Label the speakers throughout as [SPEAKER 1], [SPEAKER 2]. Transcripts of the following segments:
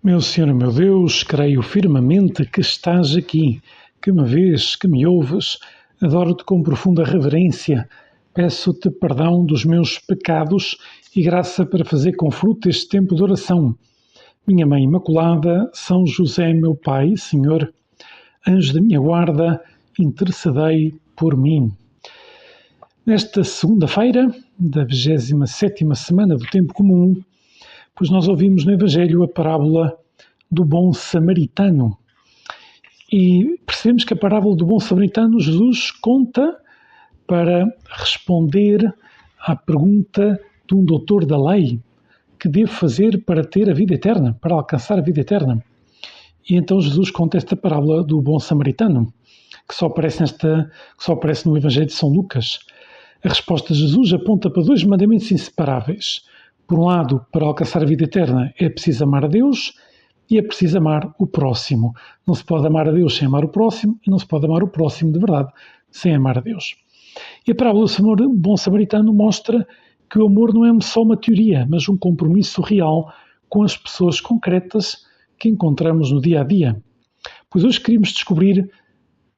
[SPEAKER 1] Meu Senhor, meu Deus, creio firmemente que estás aqui, que me vês, que me ouves. Adoro-te com profunda reverência. Peço-te perdão dos meus pecados e graça para fazer com fruto este tempo de oração. Minha Mãe Imaculada, São José, meu Pai, Senhor, anjo da minha guarda, intercedei por mim. Nesta segunda-feira, da 27ª semana do Tempo Comum, pois nós ouvimos no Evangelho a parábola do bom samaritano. E percebemos que a parábola do bom samaritano Jesus conta para responder à pergunta de um doutor da lei, que devo fazer para ter a vida eterna, para alcançar a vida eterna. E então Jesus conta esta parábola do bom samaritano, que só aparece no Evangelho de São Lucas. A resposta de Jesus aponta para dois mandamentos inseparáveis. Por um lado, para alcançar a vida eterna é preciso amar a Deus e é preciso amar o próximo. Não se pode amar a Deus sem amar o próximo e não se pode amar o próximo de verdade sem amar a Deus. E a parábola do bom samaritano mostra que o amor não é só uma teoria, mas um compromisso real com as pessoas concretas que encontramos no dia a dia. Pois hoje queríamos descobrir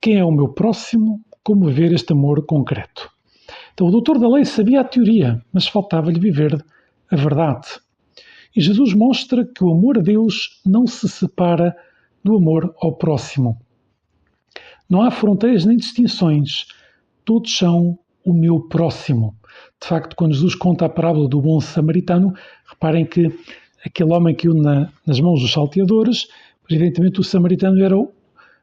[SPEAKER 1] quem é o meu próximo, como viver este amor concreto. Então o doutor da lei sabia a teoria, mas faltava-lhe viver a verdade. E Jesus mostra que o amor a Deus não se separa do amor ao próximo. Não há fronteiras nem distinções. Todos são o meu próximo. De facto, quando Jesus conta a parábola do bom samaritano, reparem que aquele homem que caiu nas mãos dos salteadores, evidentemente o samaritano era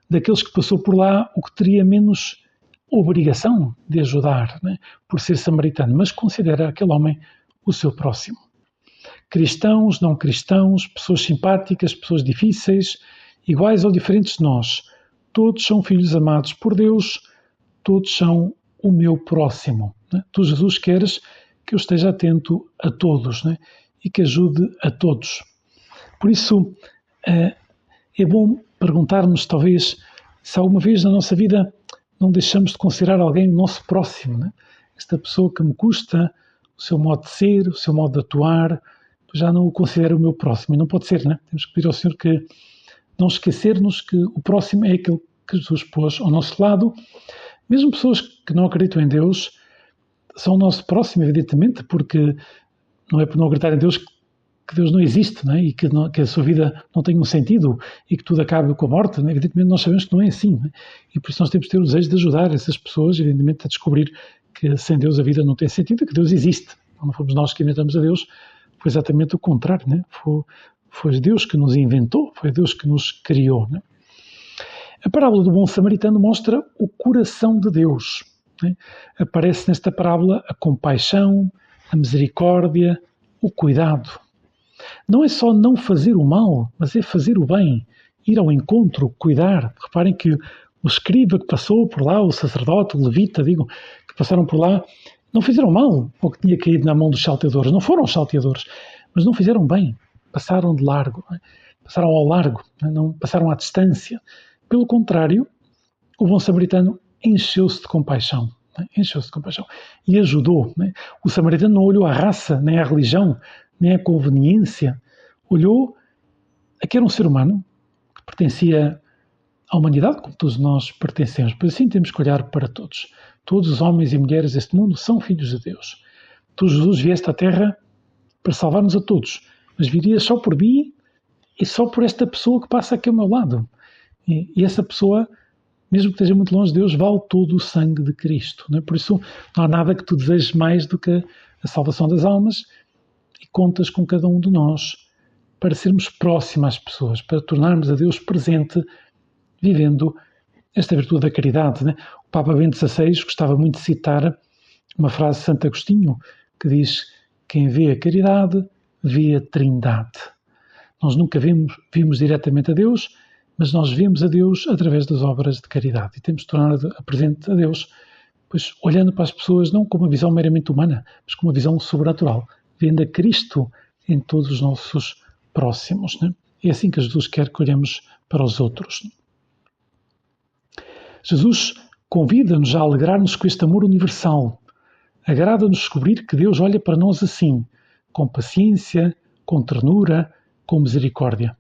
[SPEAKER 1] daqueles que passou por lá o que teria menos obrigação de ajudar, né, por ser samaritano, mas considera aquele homem o seu próximo. Cristãos, não cristãos, pessoas simpáticas, pessoas difíceis, iguais ou diferentes de nós, todos são filhos amados por Deus, todos são o meu próximo. Né? Tu, Jesus, queres que eu esteja atento a todos, né? E que ajude a todos. Por isso, é bom perguntarmos, talvez, se alguma vez na nossa vida não deixamos de considerar alguém o nosso próximo, né? Esta pessoa que me custa o seu modo de ser, o seu modo de atuar, já não o considero o meu próximo. E não pode ser, né? Temos que pedir ao Senhor que não esquecermos que o próximo é aquele que Jesus pôs ao nosso lado. Mesmo pessoas que não acreditam em Deus são o nosso próximo, evidentemente, porque não é por não acreditar em Deus que Deus não existe, né? E que a sua vida não tem um sentido e que tudo acaba com a morte. Né? Evidentemente nós sabemos que não é assim. Né? E por isso nós temos que ter o desejo de ajudar essas pessoas, evidentemente, a descobrir que sem Deus a vida não tem sentido, que Deus existe. Não fomos nós que inventamos a Deus, foi exatamente o contrário. Né? Foi Deus que nos inventou, foi Deus que nos criou. Né? A parábola do bom samaritano mostra o coração de Deus. Né? Aparece nesta parábola a compaixão, a misericórdia, o cuidado. Não é só não fazer o mal, mas é fazer o bem, ir ao encontro, cuidar. Reparem que o escriba que passou por lá, o sacerdote, o levita, que passaram por lá, não fizeram mal ao que tinha caído na mão dos salteadores. Não foram os salteadores, mas não fizeram bem. Passaram de largo, né? Passaram ao largo, né? Não passaram à distância. Pelo contrário, o bom samaritano encheu-se de compaixão. Né? Encheu-se de compaixão e ajudou. Né? O samaritano não olhou à raça, nem à religião, nem à conveniência. Olhou a que era um ser humano que pertencia à humanidade, como todos nós pertencemos. Por assim temos que olhar para todos. Todos os homens e mulheres deste mundo são filhos de Deus. Tu, Jesus, vieste à Terra para salvar-nos a todos, mas virias só por mim e só por esta pessoa que passa aqui ao meu lado. E essa pessoa, mesmo que esteja muito longe de Deus, vale todo o sangue de Cristo. Não é? Por isso não há nada que tu desejes mais do que a salvação das almas, e contas com cada um de nós para sermos próximos às pessoas, para tornarmos a Deus presente, vivendo esta virtude da caridade. Né? O Papa Bento XVI gostava muito de citar uma frase de Santo Agostinho, que diz: quem vê a caridade, vê a Trindade. Nós nunca vimos diretamente a Deus, mas nós vemos a Deus através das obras de caridade. E temos de tornar presente a Deus, pois olhando para as pessoas não com uma visão meramente humana, mas com uma visão sobrenatural, vendo a Cristo em todos os nossos próximos. Né? É assim que Jesus quer que olhemos para os outros. Né? Jesus convida-nos a alegrar-nos com este amor universal. Agrada-nos descobrir que Deus olha para nós assim, com paciência, com ternura, com misericórdia.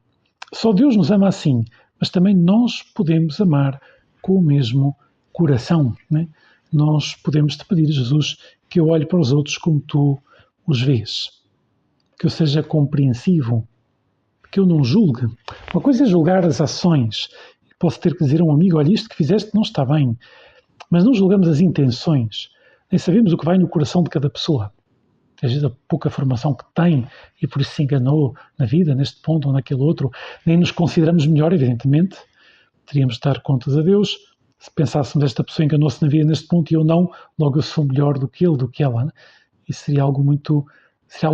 [SPEAKER 1] Só Deus nos ama assim, mas também nós podemos amar com o mesmo coração, né? Nós podemos te pedir, Jesus, que eu olhe para os outros como tu os vês, que eu seja compreensivo, que eu não julgue. Uma coisa é julgar as ações. Posso ter que dizer a um amigo, olha, isto que fizeste não está bem, mas não julgamos as intenções, nem sabemos o que vai no coração de cada pessoa. Às vezes a pouca formação que tem e por isso se enganou na vida, neste ponto ou naquele outro, nem nos consideramos melhor, evidentemente. Teríamos de dar contas a Deus. Se pensássemos esta pessoa enganou-se na vida neste ponto e eu não, logo eu sou melhor do que ele, do que ela. Né? Isso seria algo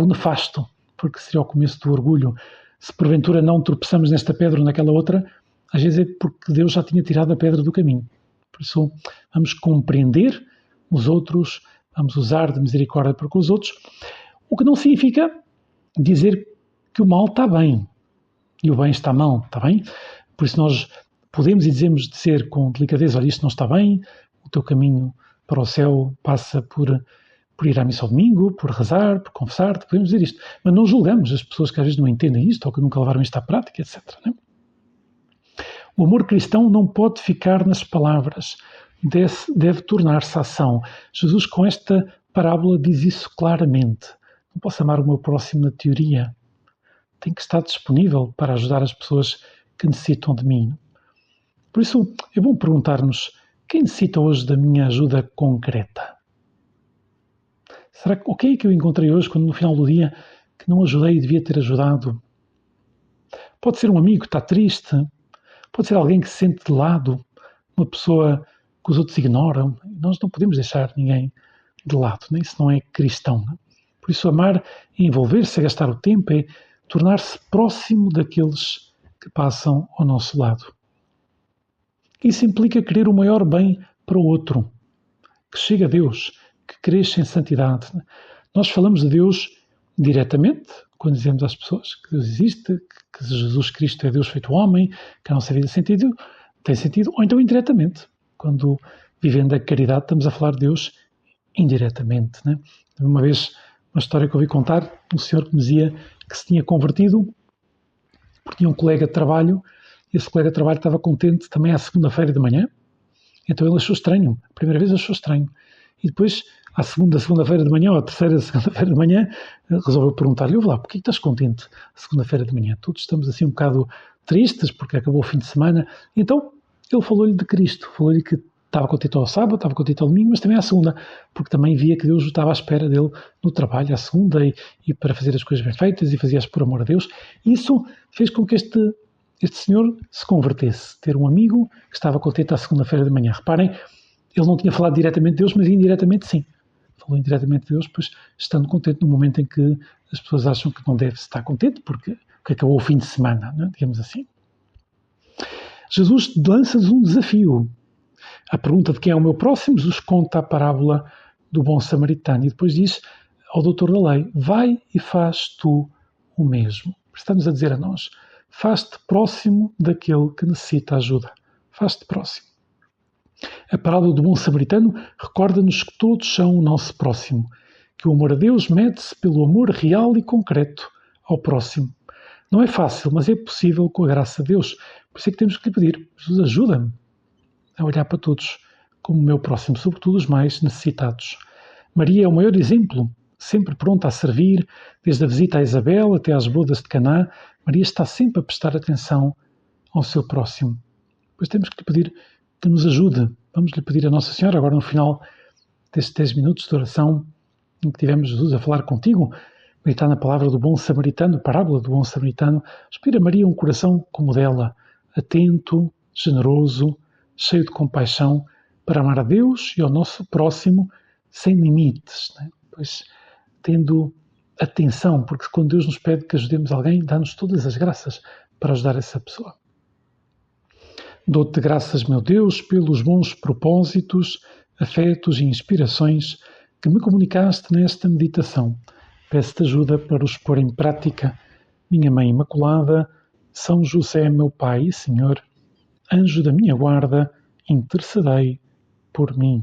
[SPEAKER 1] nefasto, porque seria o começo do orgulho. Se porventura não tropeçamos nesta pedra ou naquela outra, às vezes é porque Deus já tinha tirado a pedra do caminho. Por isso, vamos compreender os outros, vamos usar de misericórdia para com os outros, o que não significa dizer que o mal está bem e o bem está mal, está bem? Por isso nós podemos e devemos dizer com delicadeza, olha, isto não está bem, o teu caminho para o céu passa por ir à missa ao domingo, por rezar, por confessar, podemos dizer isto. Mas não julgamos as pessoas que às vezes não entendem isto ou que nunca levaram isto à prática, etc. Não é? O amor cristão não pode ficar nas palavras, deve tornar-se ação. Jesus, com esta parábola, diz isso claramente. Não posso amar o meu próximo na teoria. Tenho que estar disponível para ajudar as pessoas que necessitam de mim. Por isso, é bom perguntar-nos, quem necessita hoje da minha ajuda concreta? Será que o que é que eu encontrei hoje, quando no final do dia, que não ajudei e devia ter ajudado? Pode ser um amigo que está triste, pode ser alguém que se sente de lado, uma pessoa que os outros ignoram. Nós não podemos deixar ninguém de lado, né? Isso não é cristão. Né? Por isso, amar é envolver-se, é gastar o tempo, é tornar-se próximo daqueles que passam ao nosso lado. Isso implica querer o maior bem para o outro, que chegue a Deus, que cresça em santidade. Nós falamos de Deus diretamente, quando dizemos às pessoas que Deus existe, que Jesus Cristo é Deus feito homem, que a nossa vida tem sentido, ou então indiretamente, quando vivendo a caridade estamos a falar de Deus indiretamente. Né? Uma vez, uma história que eu ouvi contar, um senhor que me dizia que se tinha convertido porque tinha um colega de trabalho, e esse colega de trabalho estava contente também à segunda-feira de manhã, então ele achou estranho, a primeira vez achou estranho, e depois à segunda-feira de manhã, ou à terceira segunda-feira de manhã, resolveu perguntar-lhe, ouve lá, porquê que estás contente segunda-feira de manhã? Todos estamos assim um bocado tristes, porque acabou o fim de semana. Então, ele falou-lhe de Cristo, falou-lhe que estava contente ao sábado, estava contente ao domingo, mas também à segunda, porque também via que Deus estava à espera dele no trabalho à segunda e para fazer as coisas bem feitas e fazia-as por amor a Deus. Isso fez com que este senhor se convertesse, ter um amigo que estava contente à segunda-feira de manhã. Reparem, ele não tinha falado diretamente de Deus, mas indiretamente sim. Falou indiretamente de Deus, pois estando contente no momento em que as pessoas acham que não deve estar contente, porque acabou o fim de semana, né? Digamos assim. Jesus lança-nos um desafio. A pergunta de quem é o meu próximo, Jesus conta a parábola do bom samaritano e depois diz ao doutor da lei, vai e faz tu o mesmo. Está-nos a dizer a nós, faz-te próximo daquele que necessita ajuda. Faz-te próximo. A parábola do bom samaritano recorda-nos que todos são o nosso próximo, que o amor a Deus mede-se pelo amor real e concreto ao próximo. Não é fácil, mas é possível com a graça de Deus. Por isso é que temos que lhe pedir, Jesus, ajuda-me a olhar para todos como o meu próximo, sobretudo os mais necessitados. Maria é o maior exemplo, sempre pronta a servir, desde a visita a Isabel até às bodas de Caná. Maria está sempre a prestar atenção ao seu próximo. Pois temos que lhe pedir que nos ajude. Vamos lhe pedir a Nossa Senhora, agora no final destes 10 minutos de oração, em que tivemos Jesus a falar contigo, meditar na palavra do bom samaritano, parábola do bom samaritano, pedir a Maria um coração como o dela, atento, generoso, cheio de compaixão, para amar a Deus e ao nosso próximo sem limites, né? Pois tendo atenção, porque quando Deus nos pede que ajudemos alguém, dá-nos todas as graças para ajudar essa pessoa. Dou-te graças, meu Deus, pelos bons propósitos, afetos e inspirações que me comunicaste nesta meditação. Peço-te ajuda para os pôr em prática. Minha Mãe Imaculada, São José, meu Pai e Senhor, anjo da minha guarda, intercedei por mim.